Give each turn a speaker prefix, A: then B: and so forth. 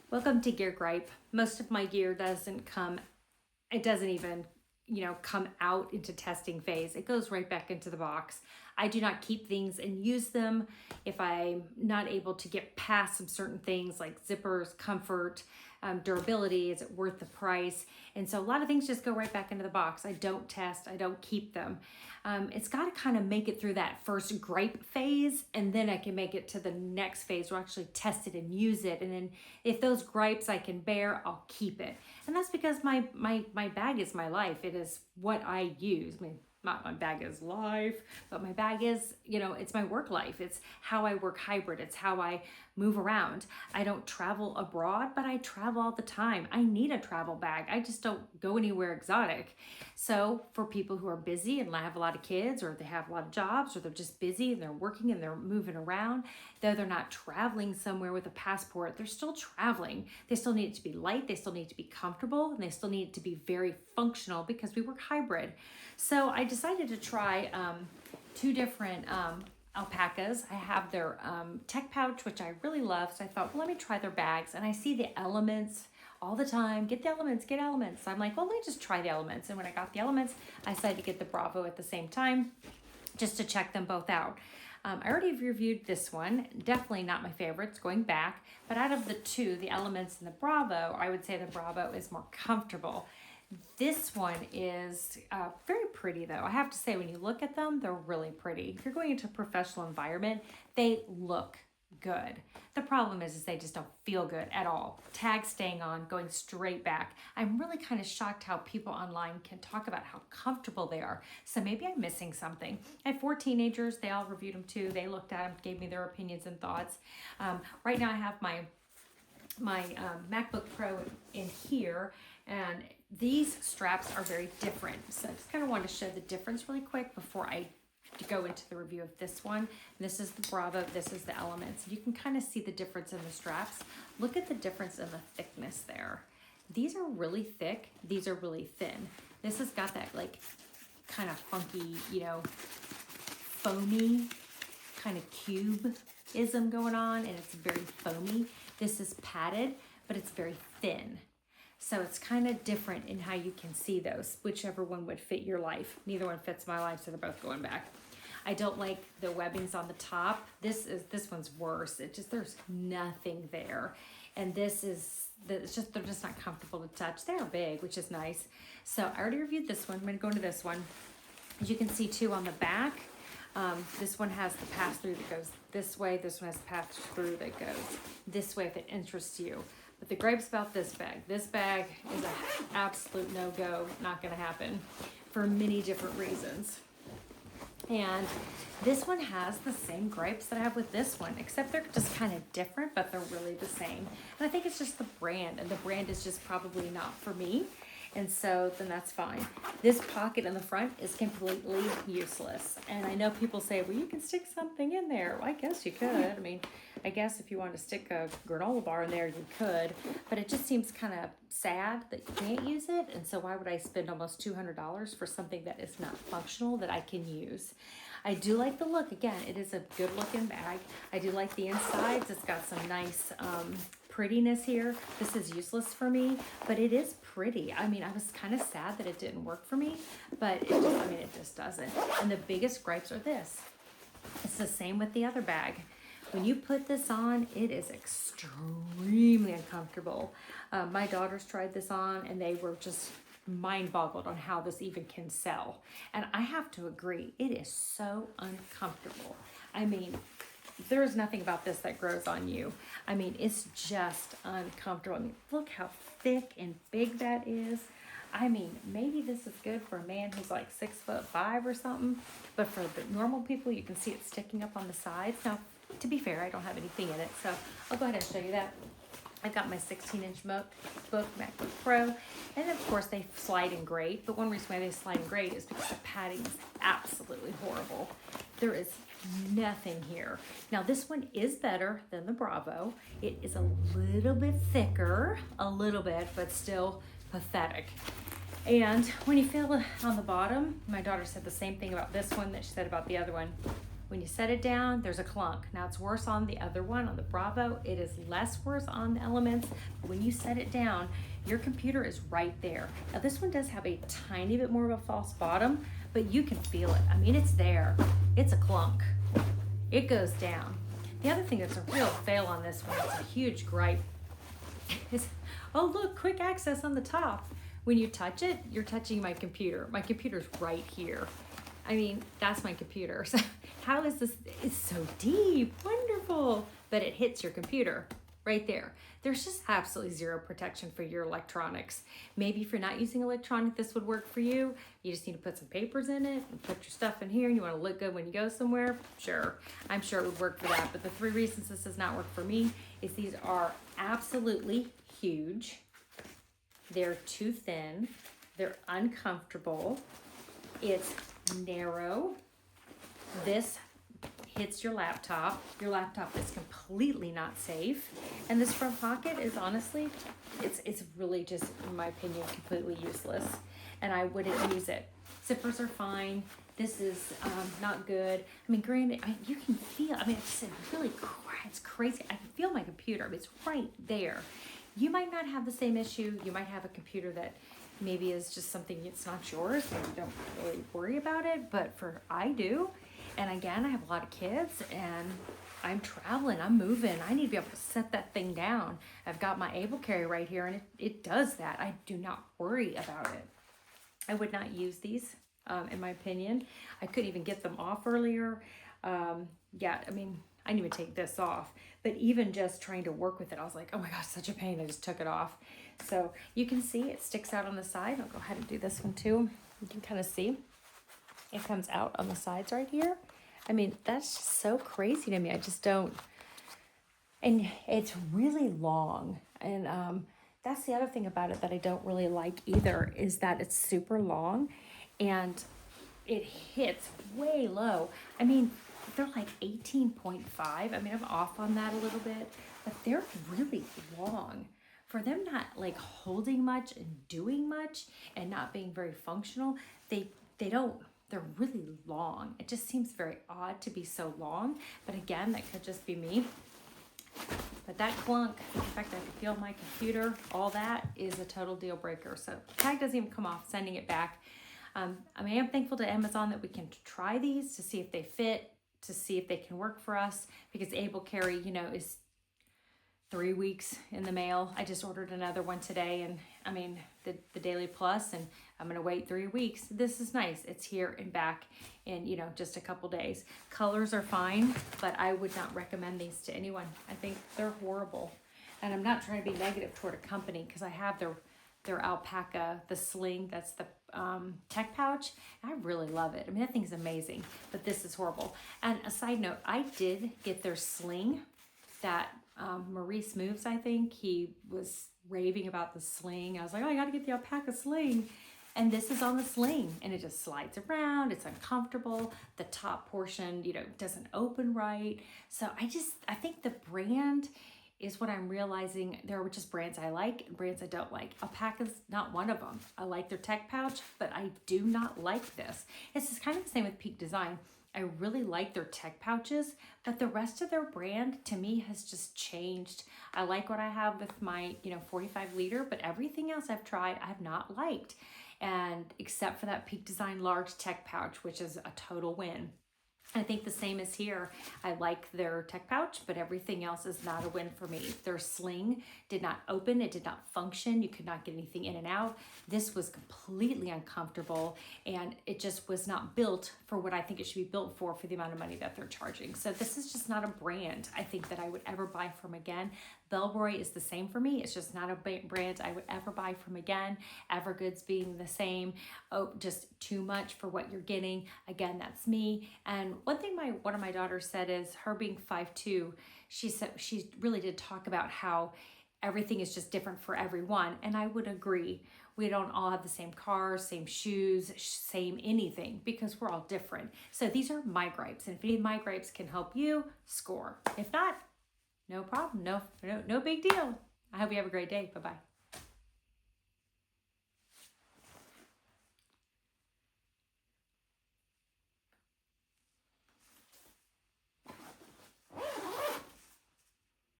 A: Welcome to Gear Gripe. Most of my gear doesn't come, it doesn't even, come out into testing phase. It goes right back into the box. I do not keep things and use them if I'm not able to get past some certain things like zippers, comfort, durability. Is it worth the price? And so a lot of things just go right back into the box. I don't test, I don't keep them. It's got to kind of make it through that first gripe phase, and then I can make it to the next phase where I actually test it and use it. And then if those gripes I can bear, I'll keep it. And that's because my bag is my life. It is what I use. I mean, not my bag is life, but my bag is, it's my work life. It's how I work hybrid. It's how I move around. I don't travel abroad, but I travel all the time. I need a travel bag. I just don't go anywhere exotic. So for people who are busy and have a lot of kids, or they have a lot of jobs, or they're just busy and they're working and they're moving around, though they're not traveling somewhere with a passport, they're still traveling. They still need it to be light. They still need to be comfortable, and they still need it to be very functional because we work hybrid. So I decided to try two different alpacas. I have their tech pouch, which I really love. So I thought, well, let me try their bags. And I see the Elements all the time. Get the Elements, get Elements. So I'm like, well, let me just try the Elements. And when I got the Elements, I decided to get the Bravo at the same time just to check them both out. I already reviewed this one. Definitely not my favorite. It's going back. But out of the two, the Elements and the Bravo, I would say the Bravo is more comfortable. This one is very pretty though. I have to say, when you look at them, they're really pretty. If you're going into a professional environment, they look good. The problem is they just don't feel good at all. Tags staying on, going straight back. I'm really kind of shocked how people online can talk about how comfortable they are. So maybe I'm missing something. I have 4 teenagers. They all reviewed them too. They looked at them, gave me their opinions and thoughts. Right now I have my MacBook Pro in here, and these straps are very different. So I just kind of want to show the difference really quick before I go into the review of this one. This is the Bravo, this is the Elements. You can kind of see the difference in the straps. Look at the difference in the thickness there. These are really thick, these are really thin. This has got that like kind of funky, foamy kind of cube-ism going on, and it's very foamy. This is padded, but it's very thin. So it's kind of different in how you can see those, whichever one would fit your life. Neither one fits my life, so they're both going back. I don't like the webbings on the top. This one's worse. There's nothing there. And they're just not comfortable to touch. They're big, which is nice. So I already reviewed this one. I'm gonna go into this one. As you can see too on the back, this one has the pass-through that goes this way. This one has the pass-through that goes this way if it interests you. But the gripes about this bag is an absolute no-go, not gonna happen for many different reasons. And this one has the same gripes that I have with this one, except they're just kind of different, but they're really the same. And I think it's just the brand, and the brand is just probably not for me. And so then that's fine. This pocket in the front is completely useless. And I know people say, well, you can stick something in there. Well, I guess you could. I mean, I guess if you want to stick a granola bar in there, you could. But it just seems kind of sad that you can't use it. And so why would I spend almost $200 for something that is not functional that I can use? I do like the look. Again, it is a good looking bag. I do like the insides. It's got some nice prettiness here. This is useless for me, but it is pretty. I mean, I was kind of sad that it didn't work for me, but it just doesn't. And the biggest gripes are this. It's the same with the other bag. When you put this on, it is extremely uncomfortable. My daughters tried this on and they were just mind boggled on how this even can sell. And I have to agree, it is so uncomfortable. I mean, there's nothing about this that grows on you. I mean, it's just uncomfortable. I mean, look how thick and big that is. I mean, maybe this is good for a man who's like 6'5" or something, but for the normal people, you can see it sticking up on the sides. Now, to be fair, I don't have anything in it, so I'll go ahead and show you that. I've got my 16-inch MacBook Pro, and of course they slide in great, but one reason why they slide in great is because the padding is absolutely horrible. There is nothing here. Now this one is better than the Bravo. It is a little bit thicker, a little bit, but still pathetic. And when you feel on the bottom, my daughter said the same thing about this one that she said about the other one. When you set it down, there's a clunk. Now it's worse on the other one, on the Bravo. It is less worse on the Elements. But when you set it down, your computer is right there. Now this one does have a tiny bit more of a false bottom, but you can feel it. I mean, it's there. It's a clunk. It goes down. The other thing that's a real fail on this one, it's a huge gripe, is, oh look, quick access on the top. When you touch it, you're touching my computer. My computer's right here. I mean, that's my computer. So how is this? It's so deep, wonderful, but it hits your computer right there. There's just absolutely zero protection for your electronics. Maybe if you're not using electronic, this would work for you. You just need to put some papers in it and put your stuff in here and you want to look good when you go somewhere. Sure, I'm sure it would work for that. But the 3 reasons this does not work for me is these are absolutely huge. They're too thin. They're uncomfortable. It's narrow. This hits your laptop. Your laptop is completely not safe. And this front pocket is honestly, it's really just, in my opinion, completely useless. And I wouldn't use it. Zippers are fine. This is not good. I mean, granted, you can feel, I mean, it's really, it's crazy. I can feel my computer. I mean, it's right there. You might not have the same issue. You might have a computer that maybe is just something, it's not yours, and you don't really worry about it, but I do. And again, I have a lot of kids and I'm traveling, I'm moving. I need to be able to set that thing down. I've got my able carry right here and it does that. I do not worry about it. I would not use these, in my opinion. I couldn't even get them off earlier. Yeah, I mean, I didn't even take this off, but even just trying to work with it, I was like, oh my gosh, such a pain. I just took it off. So you can see it sticks out on the side. I'll go ahead and do this one too. You can kind of see it comes out on the sides right here. I mean, that's just so crazy to me. I just don't, and it's really long. And that's the other thing about it that I don't really like either, is that it's super long and it hits way low. I mean, they're like 18.5. I mean, I'm off on that a little bit, but they're really long. For them not like holding much and doing much and not being very functional, they're really long. It just seems very odd to be so long, but again, that could just be me. But that clunk, the fact that I can feel my computer, all that is a total deal breaker. So the tag doesn't even come off, sending it back. I mean, I'm thankful to Amazon that we can try these to see if they fit, to see if they can work for us, because Able Carry, you know, is 3 weeks in the mail. I just ordered another one today, and I mean, the Daily Plus, and I'm gonna wait 3 weeks. This is nice. It's here and back in, you know, just a couple days. Colors are fine, but I would not recommend these to anyone. I think they're horrible. And I'm not trying to be negative toward a company, because I have their alpaca, the sling, that's the tech pouch. I really love it. I mean, that thing's amazing, but this is horrible. And a side note, I did get their sling that Maurice Moves, I think. He was raving about the sling. I was like, oh, I gotta get the alpaca sling. And this is on the sling, and it just slides around. It's uncomfortable. The top portion, you know, doesn't open right. So I think the brand is what I'm realizing. There are just brands I like and brands I don't like. Alpaca's not one of them. I like their tech pouch, but I do not like this. This is kind of the same with Peak Design. I really like their tech pouches, but the rest of their brand to me has just changed. I like what I have with my, you know, 45 liter, but everything else I've tried, I have not liked. And except for that Peak Design large tech pouch, which is a total win. I think the same is here. I like their tech pouch, but everything else is not a win for me. Their sling did not open. It did not function. You could not get anything in and out. This was completely uncomfortable, and it just was not built for what I think it should be built for the amount of money that they're charging. So this is just not a brand I think that I would ever buy from again. Bellroy is the same for me. It's just not a brand I would ever buy from again. Evergoods being the same. Oh, just too much for what you're getting. Again, that's me. And one thing one of my daughters said is, her being 5'2", she said she really did talk about how everything is just different for everyone. And I would agree. We don't all have the same cars, same shoes, same anything, because we're all different. So these are my gripes. And if any of my gripes can help you, score. If not, no problem. No big deal. I hope you have a great day. Bye-bye.